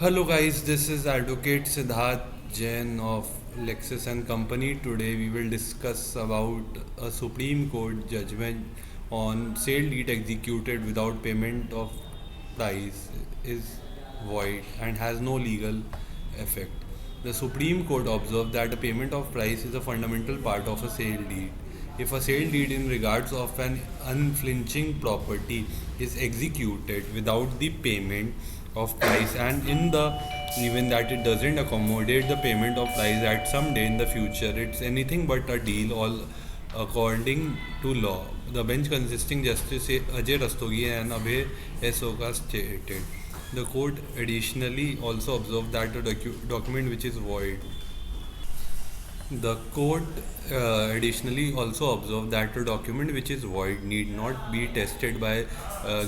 Hello guys, this is Advocate Siddharth Jain of Lexis and Company. Today we will discuss about a Supreme Court judgment on sale deed executed without payment of price is void and has no legal effect. The Supreme Court observed that the payment of price is a fundamental part of a sale deed. If a sale deed in regards of an unflinching property is executed without the payment of price and in the even that it doesn't accommodate the payment of price at some day in the future, it's anything but a deal all according to law. The bench consisting Justice Ajay Rastogi and Abhay Esoka stated. The court additionally also observed that a document which is void. The court additionally also observed that a document which is void need not be tested by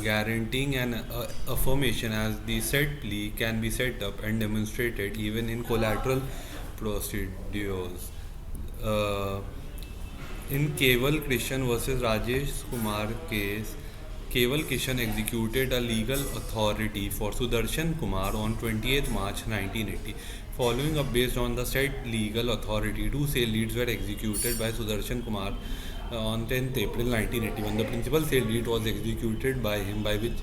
guaranteeing an affirmation, as the said plea can be set up and demonstrated even in collateral procedures. Uh, in Keval Krishan versus Rajesh Kumar case, Keval Kishan executed a legal authority for Sudarshan Kumar on 28th March 1980. Following up based on the said legal authority, two sale deeds were executed by Sudarshan Kumar on 10th April 1981. The principal sale deed was executed by him, by which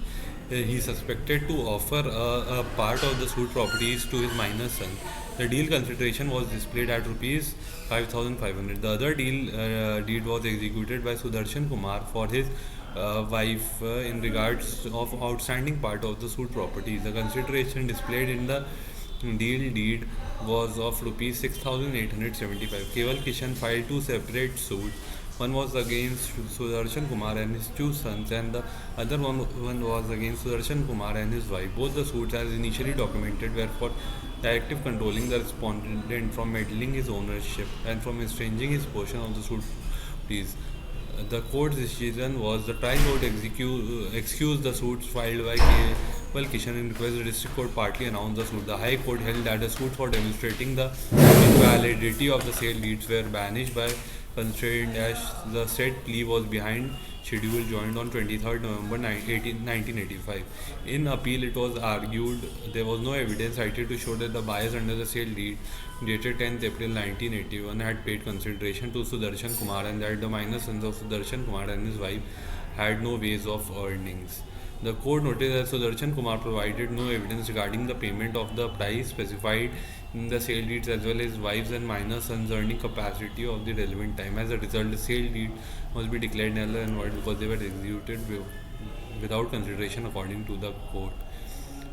he suspected to offer a part of the suit properties to his minor son. The deal consideration was displayed at rupees 5,500. The other deed was executed by Sudarshan Kumar for his wife in regards of outstanding part of the suit properties. The consideration displayed in the deed was of rupees 6,875. Keval Kishan filed two separate suits. One was against Sudarshan Kumar and his two sons, and the other one was against Sudarshan Kumar and his wife. Both the suits, as initially documented, were for directive controlling the respondent from meddling his ownership and from exchanging his portion of the suit. Please. The court's decision was the trial court excused the suits filed by Kishan and request the district court partly announced the suit. The High Court held that the suit for demonstrating the invalidity of the sale deeds were banished by constraint, as the said plea was behind schedule joined on 23rd November 1985. In appeal, it was argued there was no evidence cited to show that the buyers under the sale deed dated 10th April 1981 had paid consideration to Sudarshan Kumar, and that the minor sons of Sudarshan Kumar and his wife had no ways of earnings. The court noted that Sudarshan Kumar provided no evidence regarding the payment of the price specified in the sale deeds, as well as wives and minor sons' earning capacity of the relevant time. As a result, the sale deed must be declared null and void because they were executed without consideration according to the court.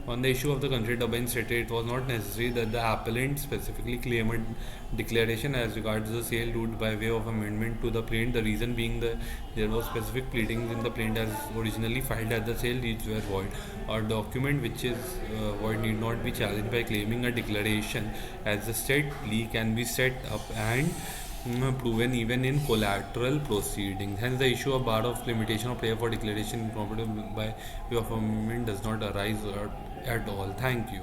On the issue of the constraint, the bench stated it was not necessary that the appellant specifically claim a declaration as regards the sale deed by way of amendment to the plaint. The reason being that there was specific pleadings in the plaint as originally filed that the sale deeds were void. A document which is void need not be challenged by claiming a declaration, as the said plea can be set up and proven even in collateral proceedings. Hence, the issue of bar of limitation of prayer for declaration in property by way of amendment does not arise at all. Thank you.